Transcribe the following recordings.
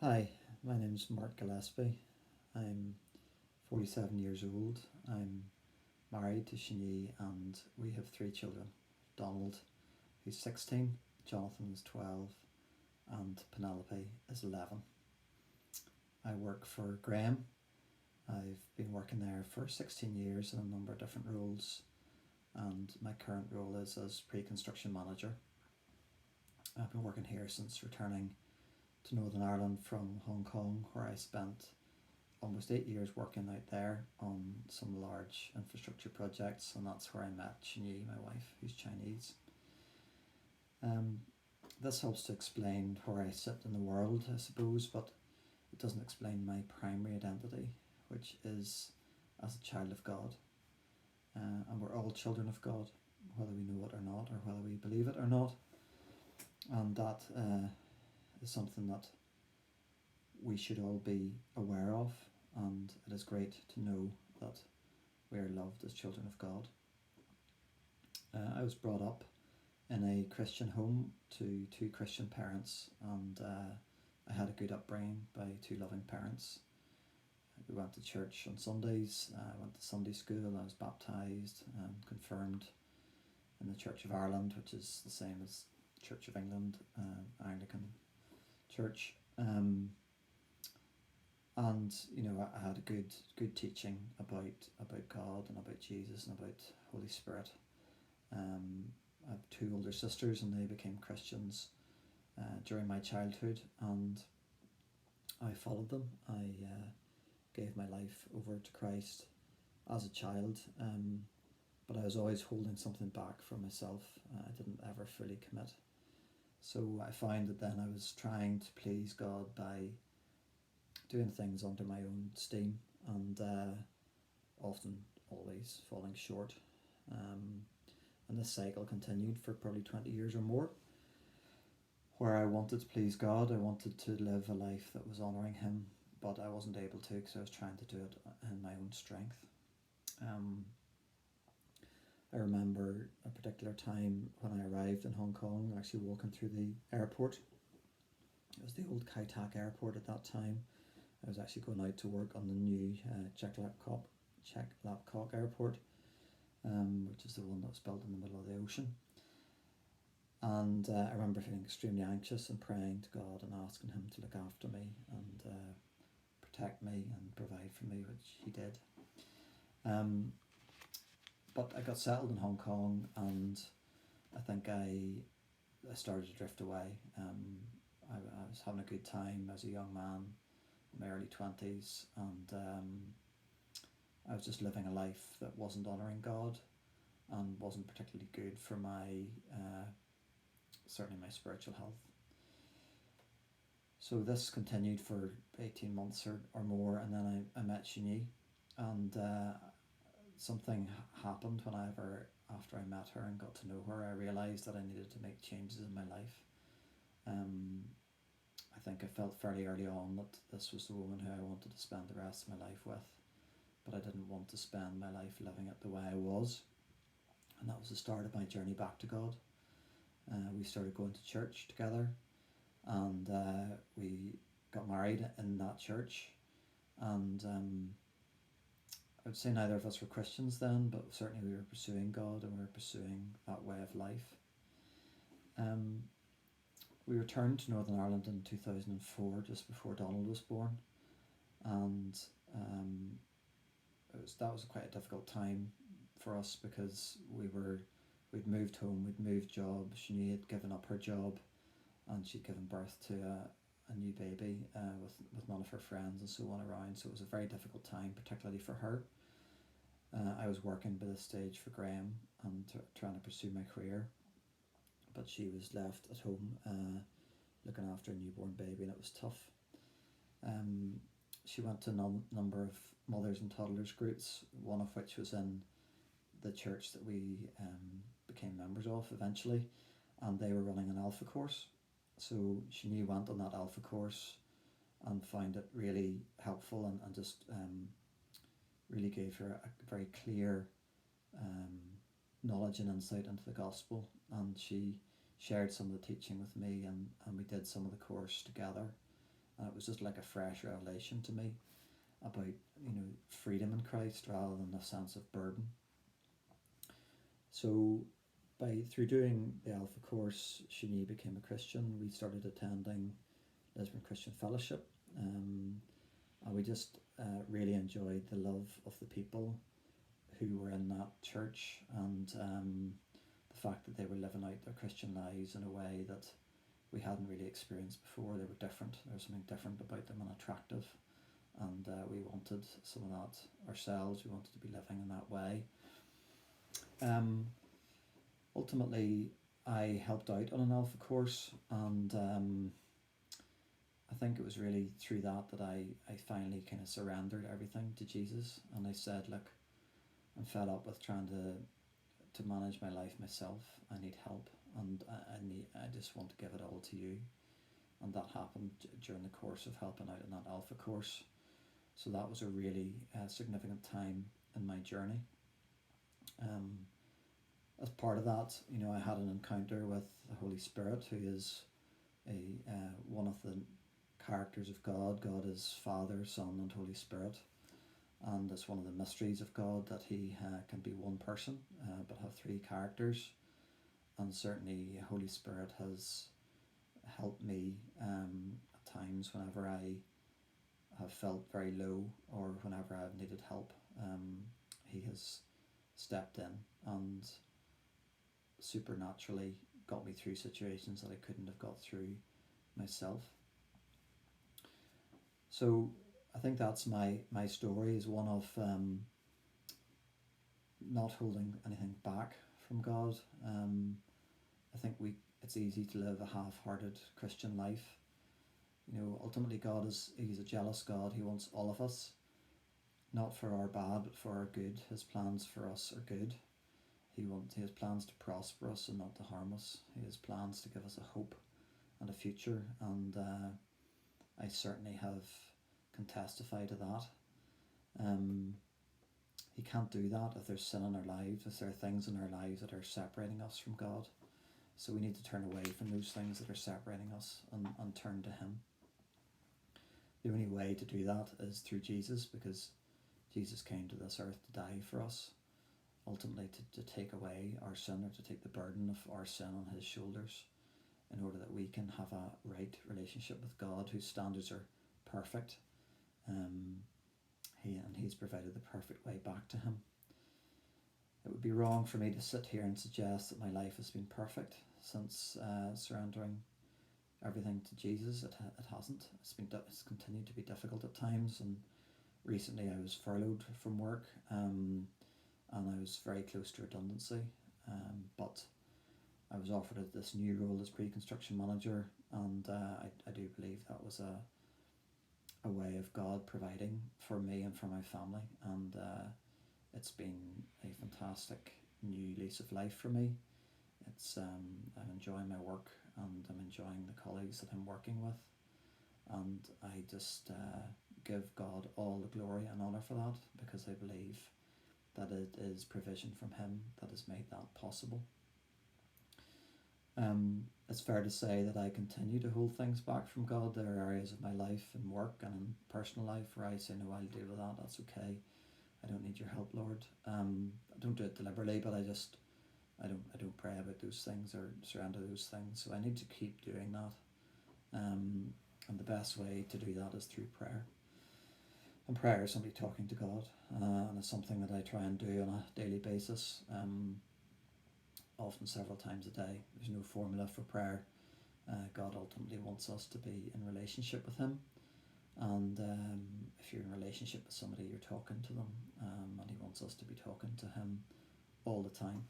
Hi, my name is Mark Gillespie. I'm 47 years old. I'm married to Shani and we have three children. Donald, who's 16, Jonathan is 12, and Penelope is 11. I work for Graham. I've been working there for 16 years in a number of different roles, and my current role is as pre-construction manager. I've been working here since returning to Northern Ireland from Hong Kong, where I spent almost 8 years working out there on some large infrastructure projects, and that's where I met Chinyi, my wife, who's Chinese. Um, this helps to explain where I sit in the world, I suppose, but it doesn't explain my primary identity, which is as a child of God. And we're all children of God, whether we know it or not, or whether we believe it or not. And that is something that we should all be aware of, and it is great to know that we are loved as children of God. I was brought up in a Christian home to two Christian parents, and I had a good upbringing by two loving parents. We went to church on Sundays, I went to Sunday school, I was baptised and confirmed in the Church of Ireland, which is the same as Church of England, Anglican Church. And I had a good teaching about God and about Jesus and about Holy Spirit. I have two older sisters, and they became Christians during my childhood, and I followed them. I gave my life over to Christ as a child, but I was always holding something back from myself. I didn't ever fully commit. So I found that then I was trying to please God by doing things under my own steam, and often always falling short. And this cycle continued for probably 20 years or more, where I wanted to please God. I wanted to live a life that was honouring Him, but I wasn't able to because I was trying to do it in my own strength. I remember a particular time when I arrived in Hong Kong, actually walking through the airport. It was the old Kai Tak airport at that time. I was actually going out to work on the new Chek-Lap-Kok airport, which is the one that was built in the middle of the ocean. And I remember feeling extremely anxious and praying to God and asking Him to look after me and protect me and provide for me, which He did. But I got settled in Hong Kong, and I think I started to drift away. I was having a good time as a young man in my early 20s, and I was just living a life that wasn't honouring God and wasn't particularly good for my certainly my spiritual health. So this continued for 18 months or more, and then I met Shani, and something happened after I met her and got to know her. I realised that I needed to make changes in my life. I think I felt fairly early on that this was the woman who I wanted to spend the rest of my life with, but I didn't want to spend my life living it the way I was. And that was the start of my journey back to God. We started going to church together, and we got married in that church. And I would say neither of us were Christians then, but certainly we were pursuing God and we were pursuing that way of life. We returned to Northern Ireland in 2004, just before Donald was born, and that was quite a difficult time for us because we'd moved home, we'd moved jobs. Shani had given up her job, and she'd given birth to a new baby with none of her friends and so on around. So it was a very difficult time, particularly for her. I was working by this stage for Graham and trying to pursue my career, but she was left at home looking after a newborn baby, and it was tough. She went to a number of mothers and toddlers groups, one of which was in the church that we became members of eventually, and they were running an alpha course. So she went on that alpha course and found it really helpful, and just really gave her a very clear knowledge and insight into the gospel, and she shared some of the teaching with me, and we did some of the course together, and it was just like a fresh revelation to me about freedom in Christ rather than a sense of burden. So through doing the Alpha course, Shani became a Christian. We started attending Lisbon Christian Fellowship, and we just really enjoyed the love of the people who were in that church, and the fact that they were living out their Christian lives in a way that we hadn't really experienced before. They were different. There was something different about them and attractive, and we wanted some of that ourselves. We wanted to be living in that way. Ultimately, I helped out on an Alpha course, and I think it was really through that I finally kind of surrendered everything to Jesus, and I said, look, I'm fed up with trying to manage my life myself. I need help, and I just want to give it all to you. And that happened during the course of helping out in that Alpha course. So that was a really significant time in my journey. As part of that, I had an encounter with the Holy Spirit, who is one of the characters of God. God is Father, Son, and Holy Spirit, and it's one of the mysteries of God that He can be one person, but have three characters. And certainly, Holy Spirit has helped me at times whenever I have felt very low or whenever I've needed help. He has stepped in and supernaturally got me through situations that I couldn't have got through myself. So I think that's my story, is one of not holding anything back from God. I think it's easy to live a half-hearted Christian life. Ultimately He's a jealous God. He wants all of us, not for our bad, but for our good. His plans for us are good. He has plans to prosper us and not to harm us. He has plans to give us a hope and a future, and I certainly can testify to that. He can't do that if there's sin in our lives, if there are things in our lives that are separating us from God. So we need to turn away from those things that are separating us and turn to Him. The only way to do that is through Jesus, because Jesus came to this earth to die for us, ultimately to take away our sin, or to take the burden of our sin on His shoulders, in order that we can have a right relationship with God, whose standards are perfect. He's provided the perfect way back to Him. It would be wrong for me to sit here and suggest that my life has been perfect since surrendering everything to Jesus. It hasn't. It's continued to be difficult at times, and recently I was furloughed from work, and I was very close to redundancy, but I was offered this new role as pre-construction manager, and I do believe that was a way of God providing for me and for my family, and it's been a fantastic new lease of life for me. I'm enjoying my work, and I'm enjoying the colleagues that I'm working with, and I just give God all the glory and honour for that, because I believe that it is provision from Him that has made that possible. It's fair to say that I continue to hold things back from God. There are areas of my life and work and in personal life where I say, no, I'll deal with that, that's okay. I don't need your help, Lord. I don't do it deliberately, but I don't pray about those things or surrender those things. So I need to keep doing that. And the best way to do that is through prayer. And prayer is simply talking to God, and it's something that I try and do on a daily basis, often several times a day. There's no formula for prayer. God ultimately wants us to be in relationship with Him, and if you're in relationship with somebody, you're talking to them, and He wants us to be talking to Him all the time.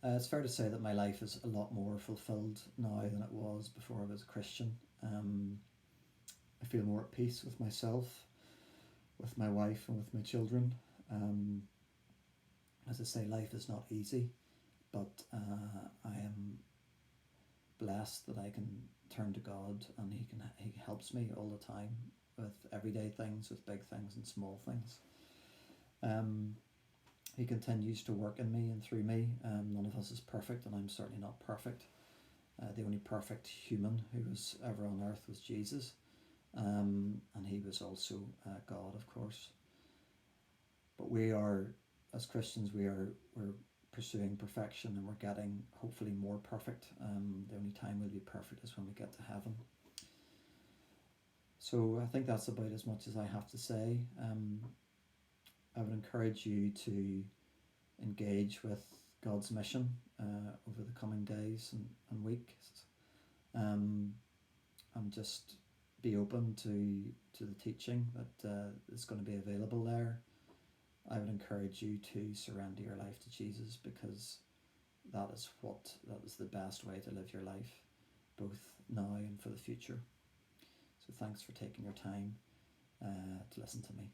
It's fair to say that my life is a lot more fulfilled now than it was before I was a Christian. I feel more at peace with myself, with my wife, and with my children. As I say, life is not easy, but I am blessed that I can turn to God, and He helps me all the time with everyday things, with big things and small things. He continues to work in me and through me. None of us is perfect, and I'm certainly not perfect. The only perfect human who was ever on earth was Jesus, and he was also God, of course. But we are, as Christians, we're pursuing perfection, and we're getting hopefully more perfect. The only time we'll be perfect is when we get to heaven. So I think that's about as much as I have to say. I would encourage you to engage with God's mission over the coming days and weeks, and just be open to the teaching that is going to be available there. I would encourage you to surrender your life to Jesus, because that is the best way to live your life, both now and for the future. So thanks for taking your time to listen to me.